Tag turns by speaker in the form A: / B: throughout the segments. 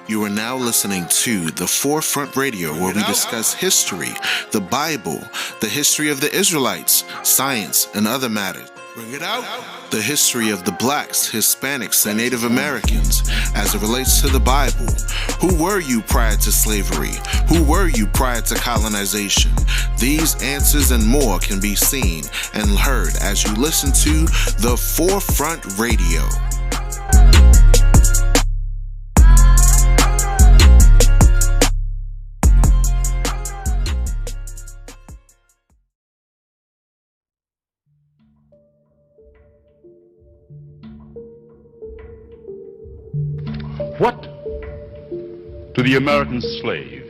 A: You are now listening to The Forefront Radio, where we discuss history, the Bible, the history of the Israelites, science, and other matters. Bring it out. The history of the blacks, Hispanics, and Native Americans as it relates to the Bible. Who were you prior to slavery? Who were you prior to colonization? These answers and more can be seen and heard as you listen to The Forefront Radio.
B: What to the American slave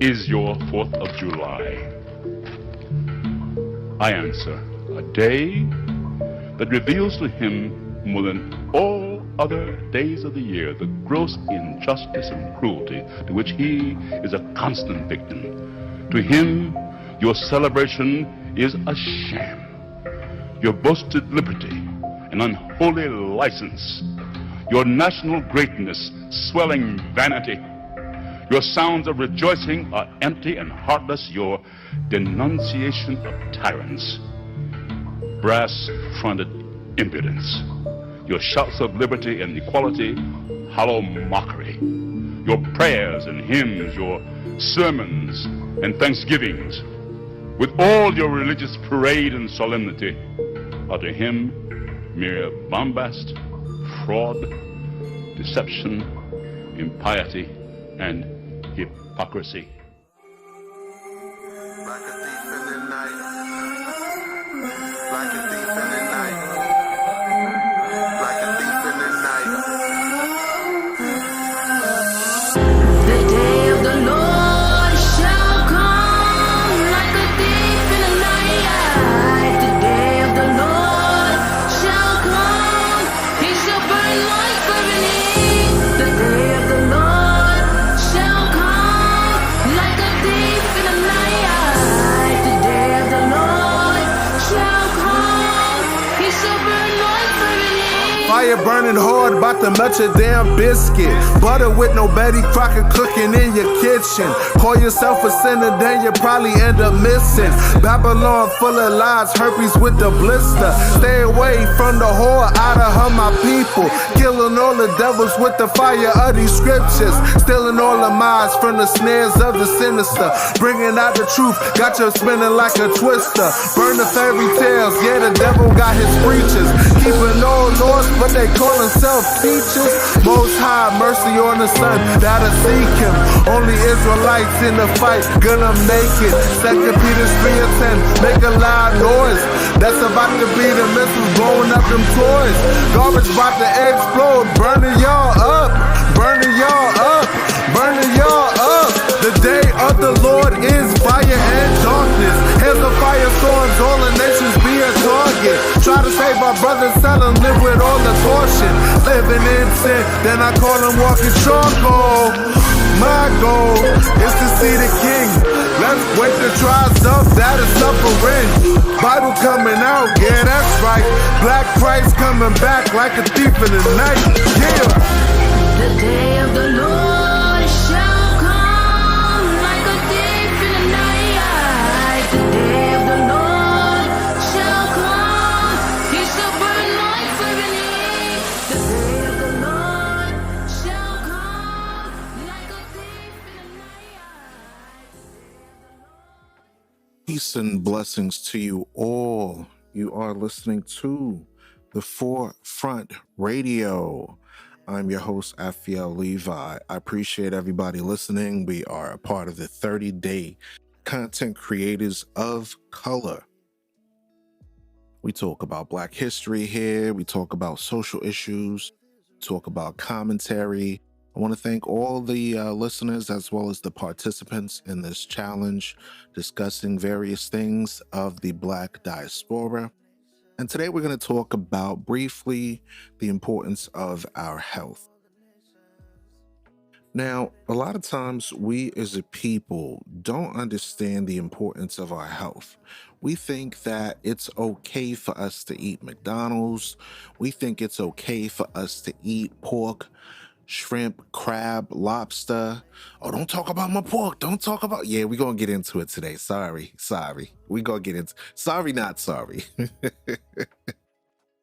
B: is your 4th of July? I answer, a day that reveals to him more than all other days of the year the gross injustice and cruelty to which he is a constant victim. To him, your celebration is a sham. Your boasted liberty, an unholy license. Your national greatness, swelling vanity. Your sounds of rejoicing are empty and heartless. Your denunciation of tyrants, brass-fronted impudence. Your shouts of liberty and equality, hollow mockery. Your prayers and hymns, your sermons and thanksgivings, with all your religious parade and solemnity, are to him mere bombast, fraud, deception, impiety, and hypocrisy.
A: Like a thief in the night. Like a thief in the night. Like a thief in the night.
C: The day of the Lord shall come like a thief in the night. The day of the Lord shall come. He shall burn like burning. The day of the Lord shall come like a thief in the night. The day of the Lord shall come. He shall burn like burning.
D: Fire burning hard, about to melt your damn biscuit. Butter with no Betty Crocker cooking in your kitchen. Call yourself a sinner, then you probably end up missing. Babylon full of lies, herpes with the blister. Stay away from the whore, out of her my people. Killing all the devils with the fire of these scriptures. Stealing all the minds from the snares of the sinister. Bringing out the truth, got you spinning like a twister. Burn the fairy tales, yeah, the devil got his preachers. Keeping all laws, but they call themselves teachers. Most high, mercy on the son that'll seek him. Only Israelites in the fight, gonna make it. 2 Peter 3 and 10, make a loud noise. That's about to be the missiles blowing up them toys. Garbage about to explode, burning y'all up. Burning y'all up, burning y'all up. The day of the Lord is fire and darkness. Hands of firestorms, all the nations be a target. Try to save our brothers, tell them live with all the caution. Living in sin, then I call them walking charcoal. My goal is to see the King. Let's wake the tribes up that is suffering. Bible coming out, yeah, that's right. Black Christ coming back like a thief in the night. Yeah.
C: The day of the Lord shall come like a thief in the night. The day of the Lord shall come. He shall burn like burning. The day of the Lord shall come like a thief in the night.
A: Peace and blessings to you all. You are listening to The Forefront Radio. I'm your host, Afiel Levi. I appreciate everybody listening. We are a part of the 30-day Content Creators of Color. We talk about Black history here. We talk about social issues, talk about commentary. I want to thank all the listeners as well as the participants in this challenge, discussing various things of the Black diaspora. And today we're going to talk about briefly the importance of our health. Now, a lot of times we as a people don't understand the importance of our health. We think that it's okay for us to eat McDonald's. We think it's okay for us to eat pork. shrimp, crab, lobster. Oh, don't talk about my pork. Don't talk about. Yeah, we're going to get into it today. Sorry. We're going to get into. Sorry, not sorry.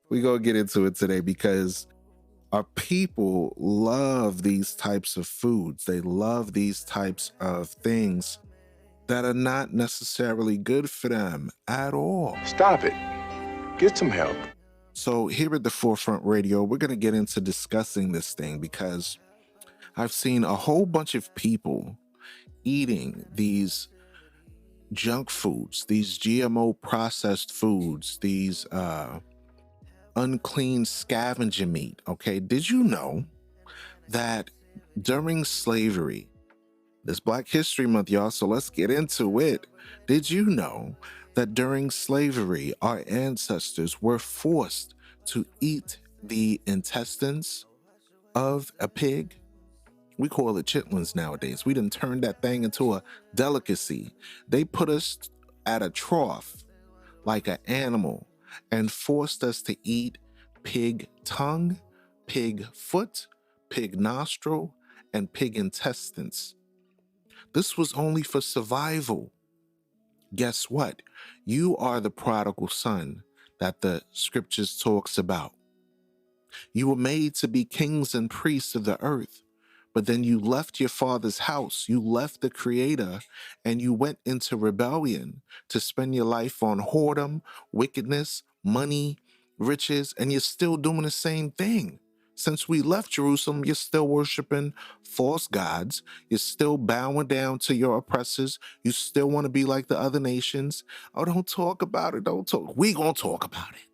A: We're going to get into it today because our people love these types of foods. They love these types of things that are not necessarily good for them at all.
E: Stop it. Get some help.
A: So here at the Forefront Radio, we're going to get into discussing this thing because I've seen a whole bunch of people eating these junk foods, these GMO processed foods, these unclean scavenger meat. Okay, did you know that during slavery, this Black History Month, y'all, so let's get into it. Did you know that during slavery, our ancestors were forced to eat the intestines of a pig? We call it chitlins nowadays. We done turned that thing into a delicacy. They put us at a trough like an animal and forced us to eat pig tongue, pig foot, pig nostril, and pig intestines. This was only for survival. Guess what? You are the prodigal son that the scriptures talks about. You were made to be kings and priests of the earth, but then you left your father's house, you left the creator, and you went into rebellion to spend your life on whoredom, wickedness, money, riches, and you're still doing the same thing. Since we left Jerusalem, you're still worshiping false gods. You're still bowing down to your oppressors. You still want to be like the other nations. Oh, don't talk about it. Don't talk. We gonna talk about it.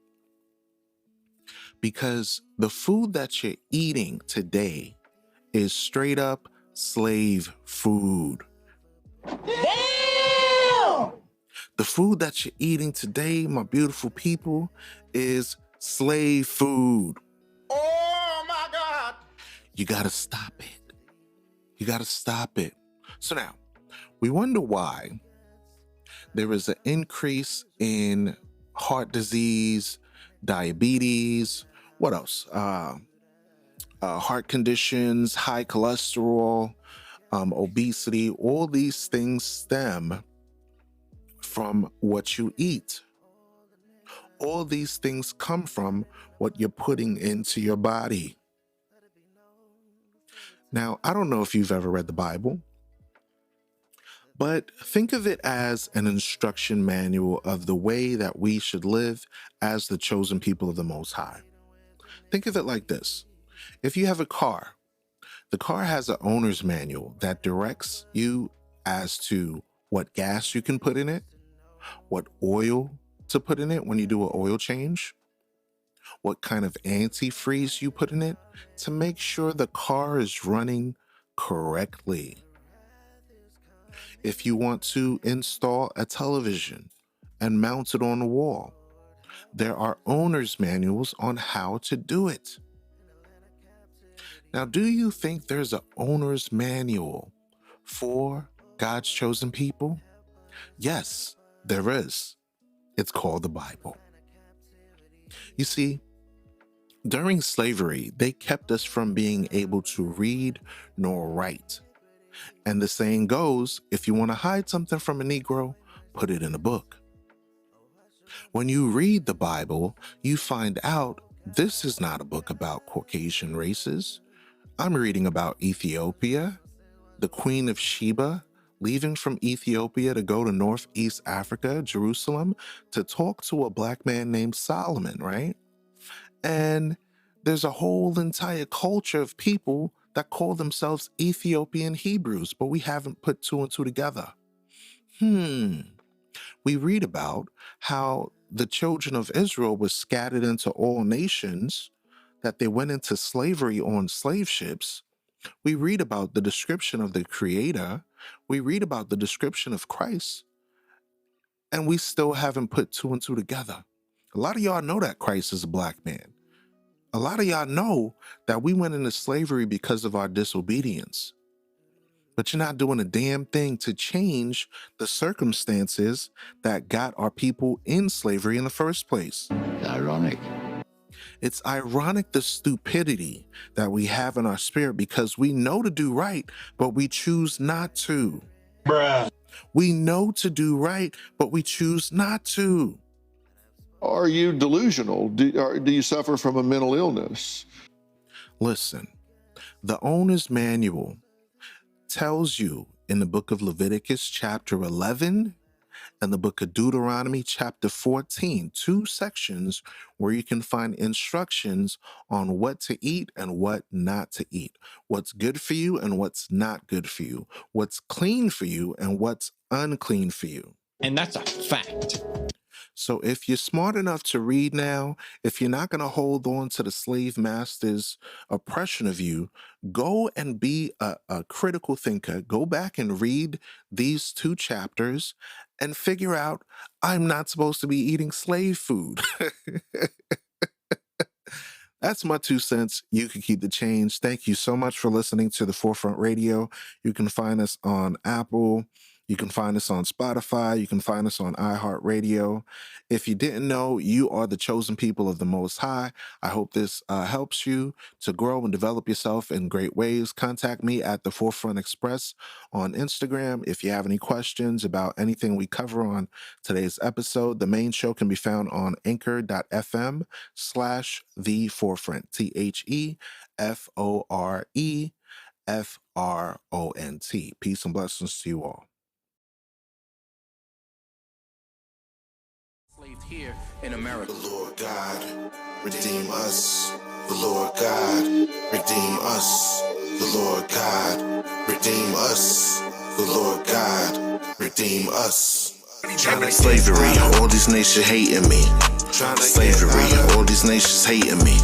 A: Because the food that you're eating today is straight up slave food. Damn! The food that you're eating today, my beautiful people, is slave food. Oh my God. You gotta stop it. You gotta stop it. So now, we wonder why there is an increase in heart disease, diabetes, what else? Heart conditions, high cholesterol, obesity. All these things stem from what you eat. All these things come from what you're putting into your body. Now, I don't know if you've ever read the Bible, but think of it as an instruction manual of the way that we should live as the chosen people of the Most High. Think of it like this. If you have a car, the car has an owner's manual that directs you as to what gas you can put in it, what oil to put in it when you do an oil change, what kind of antifreeze you put in it to make sure the car is running correctly. If you want to install a television and mount it on the wall, there are owner's manuals on how to do it. Now, do you think there's an owner's manual for God's chosen people? Yes, there is. It's called the Bible. You see, during slavery, they kept us from being able to read nor write. And the saying goes, if you want to hide something from a Negro, put it in a book. When you read the Bible, you find out this is not a book about Caucasian races. I'm reading about Ethiopia, the Queen of Sheba, leaving from Ethiopia to go to Northeast Africa, Jerusalem, to talk to a Black man named Solomon, right? And there's a whole entire culture of people that call themselves Ethiopian Hebrews, but we haven't put two and two together. We read about how the children of Israel were scattered into all nations, that they went into slavery on slave ships. We read about the description of the Creator. We read about the description of Christ. And we still haven't put two and two together. A lot of y'all know that Christ is a Black man. A lot of y'all know that we went into slavery because of our disobedience. But you're not doing a damn thing to change the circumstances that got our people in slavery in the first place.
E: It's ironic.
A: It's ironic the stupidity that we have in our spirit because we know to do right, but we choose not to.
F: Bruh.
A: We know to do right, but we choose not to.
G: Are you delusional? Do you suffer from a mental illness?
A: Listen, the owner's manual tells you in the book of Leviticus chapter 11 and the book of Deuteronomy chapter 14, 2 sections where you can find instructions on what to eat and what not to eat, what's good for you and what's not good for you, what's clean for you and what's unclean for you.
F: And that's a fact.
A: So if you're smart enough to read now, if you're not going to hold on to the slave master's oppression of you, go and be a critical thinker. Go back and read these 2 chapters and figure out I'm not supposed to be eating slave food. That's my 2 cents. You can keep the change. Thank you so much for listening to the Forefront Radio. You can find us on Apple. You can find us on Spotify. You can find us on iHeartRadio. If you didn't know, you are the chosen people of the Most High. I hope this helps you to grow and develop yourself in great ways. Contact me at The Forefront Express on Instagram. If you have any questions about anything we cover on today's episode, the main show can be found on anchor.fm/The Forefront, TheForefront. Peace and blessings to you all.
H: Here in America.
I: The Lord God, redeem us. The Lord God, redeem us. The Lord God, redeem us. The Lord God, redeem us. Slavery, all these nations hating me. Slavery, all these nations hating me.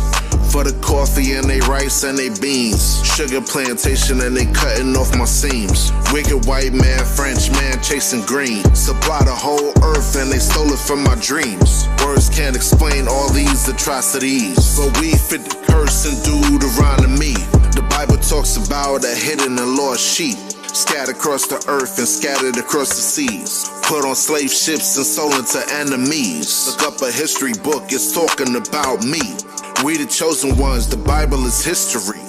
I: For the coffee and they rice and they beans. Sugar plantation and they cutting off my seams. Wicked white man, French man chasing green. Supply the whole earth and they stole it from my dreams. Words can't explain all these atrocities, but we fit the curse in Deuteronomy. The Bible talks about a hidden and lost sheep, scattered across the earth and scattered across the seas, put on slave ships and sold into enemies. Look up a history book, it's talking about me. We the chosen ones, the Bible is history.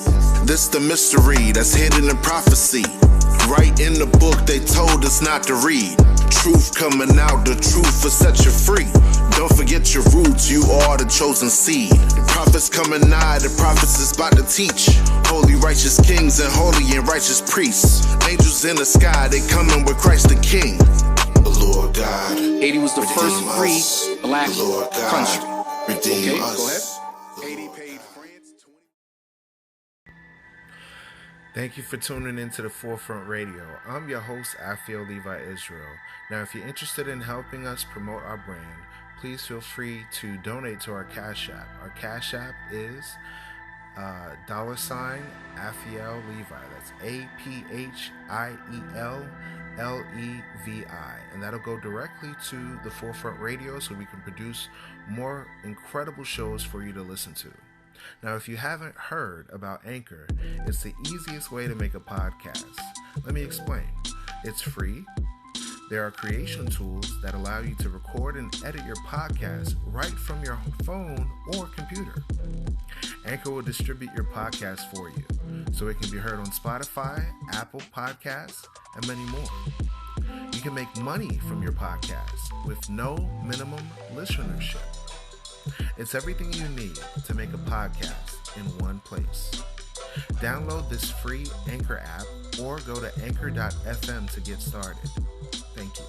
I: This the mystery that's hidden in prophecy. Right in the book they told us not to read. Truth coming out, the truth will set you free. Don't forget your roots, you are the chosen seed. The prophets coming nigh, the prophets is about to teach. Holy righteous kings and holy and righteous priests. Angels in the sky, they coming with Christ the King. The Lord God,
H: Haiti was the first free black country.
I: Redeem us.
H: Go ahead.
A: Thank you for tuning into the Forefront Radio. I'm your host, Afiel Levi Israel. Now, if you're interested in helping us promote our brand, please feel free to donate to our Cash App. Our Cash App is $Afiel Levi. That's APHIELLEVI. And that'll go directly to the Forefront Radio so we can produce more incredible shows for you to listen to. Now, if you haven't heard about Anchor, it's the easiest way to make a podcast. Let me explain. It's free. There are creation tools that allow you to record and edit your podcast right from your phone or computer. Anchor will distribute your podcast for you, so it can be heard on Spotify, Apple Podcasts, and many more. You can make money from your podcast with no minimum listenership. It's everything you need to make a podcast in one place. Download this free Anchor app or go to anchor.fm to get started. Thank you.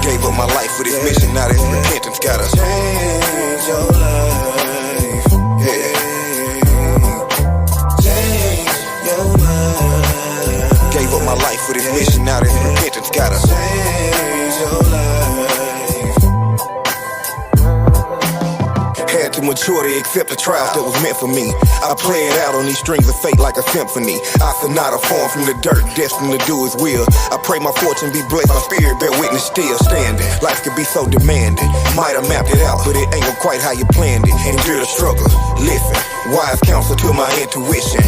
I: Gave up my life for this mission, now this repentance gotta change your life. Yeah. Change your mind. Gave up my life for this mission, now this repentance gotta change your life. Had too much
J: sure to accept the trials that was meant for me. I play it out on these strings of fate like a symphony. I sonata formed from the dirt, destined to do his will. I pray my fortune be blessed, my spirit bear witness still standing. Life could be so demanding. Might have mapped it out, but it ain't go quite how you planned it. Endure the struggle, listen, wise counsel to my intuition.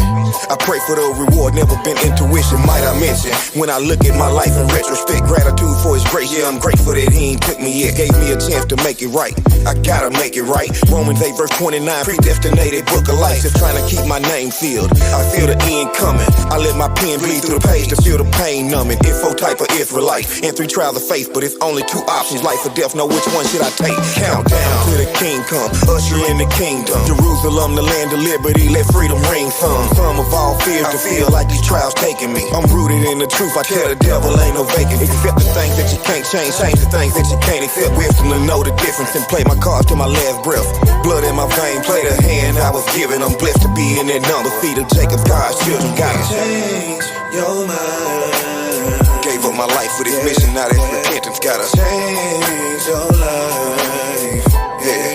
J: I pray for the reward, never been intuition, might I mention. When I look at my life in retrospect, gratitude for his grace. Yeah, I'm grateful that he ain't took me yet. Gave me a chance to make it right. I gotta make it right. Romans 8 verse 29, predestinated book of life. Just trying to keep my name sealed. I feel the end coming. I let my pen bleed through the page to feel the pain numbing. Info type of Israelite. And 3 trials of faith, but it's only 2 options. Life or death, know which one should I take? Countdown to the king come. Usher in the kingdom. Jerusalem, the land of liberty. Let freedom ring some. Some of all fears to feel like these trials taking me. I'm rooted in the truth. I tell the devil ain't no vacancy. Accept the things that you can't change. Change the things that you can't accept. Wisdom to know the difference and play my cards to my last breath. Blood in my vein, play the hand I was given. I'm blessed to be in that number. Feet of Jacob, God's children. Gotta change your mind. Gave up my life for this mission. Now that's repentance. Gotta change your life. Yeah.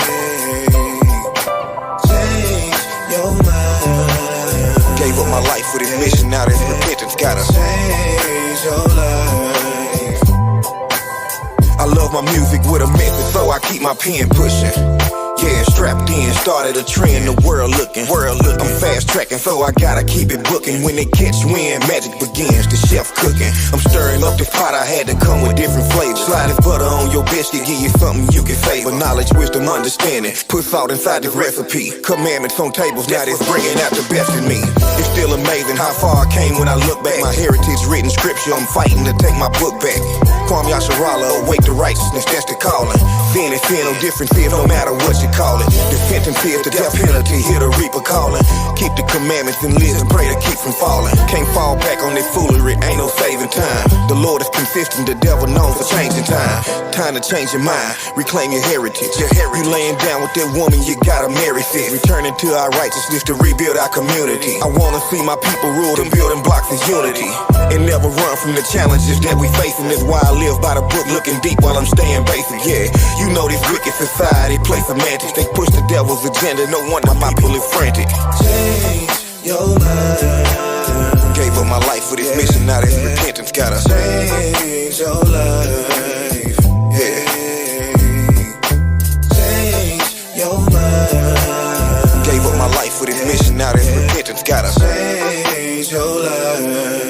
J: Change your mind. Gave up my life for this mission. Now that's repentance. Gotta change your life. I love my music with a method, so I keep my pen pushing. Yeah, strapped in, started a trend, the world looking. I'm fast tracking, so I gotta keep it booking. When they catch wind, magic begins, the chef cooking. I'm stirring up this pot, I had to come with different flavors. Slide this butter on your biscuit, give you something you can savor. Knowledge, wisdom, understanding, put salt inside this recipe. Commandments on tables, now that's bringing out the best in me. It's still amazing how far I came when I look back. My heritage written scripture, I'm fighting to take my book back. Kwame Yasharala, awake to righteousness, that's the calling. Sin is sin, no difference here, no matter what you call it. The sentence is the death penalty, hear the reaper calling. Keep the commandments and live and pray to keep from falling. Can't fall back on that foolery, ain't no saving time. The Lord is consistent, the devil known for changing time. Time to change your mind, reclaim your heritage. You laying down with that woman, you gotta marry sis. Returning to our righteousness to rebuild our community. I wanna see my people rule, the building blocks is unity. And never run from the challenges that we facing. That's why I live by the book, looking deep while I'm staying basic. Yeah, you know this wicked society play semantics. They push the devil's agenda, no wonder my people is frantic. Change your mind. Gave up my life for this mission, now that's repentance. Gotta change your life. Yeah. Change your mind. Gave up my life for this mission, now that's repentance. Gotta change your life.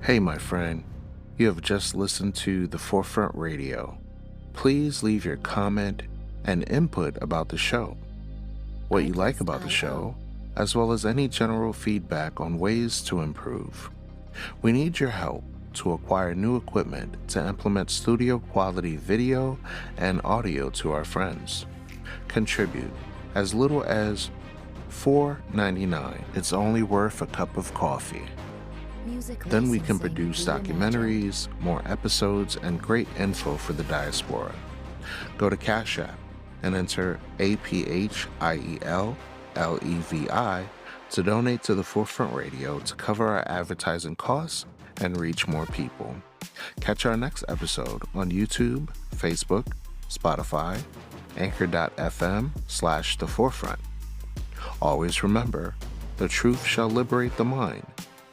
A: Hey, my friend, you have just listened to The Forefront Radio. Please leave your comment and input about the show, what you like about the show, as well as any general feedback on ways to improve. We need your help to acquire new equipment to implement studio quality video and audio to our friends. Contribute as little as $4.99. It's only worth a cup of coffee. Then we can produce documentaries, more episodes, and great info for the diaspora. Go to Cash App and enter APHIELLEVI to donate to the Forefront Radio to cover our advertising costs and reach more people. Catch our next episode on YouTube, Facebook, Spotify, Anchor.fm/The Forefront. Always remember, the truth shall liberate the mind.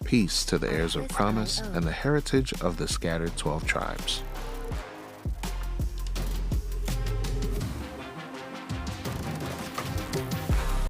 A: Peace to the heirs of promise and the heritage of the scattered 12 tribes.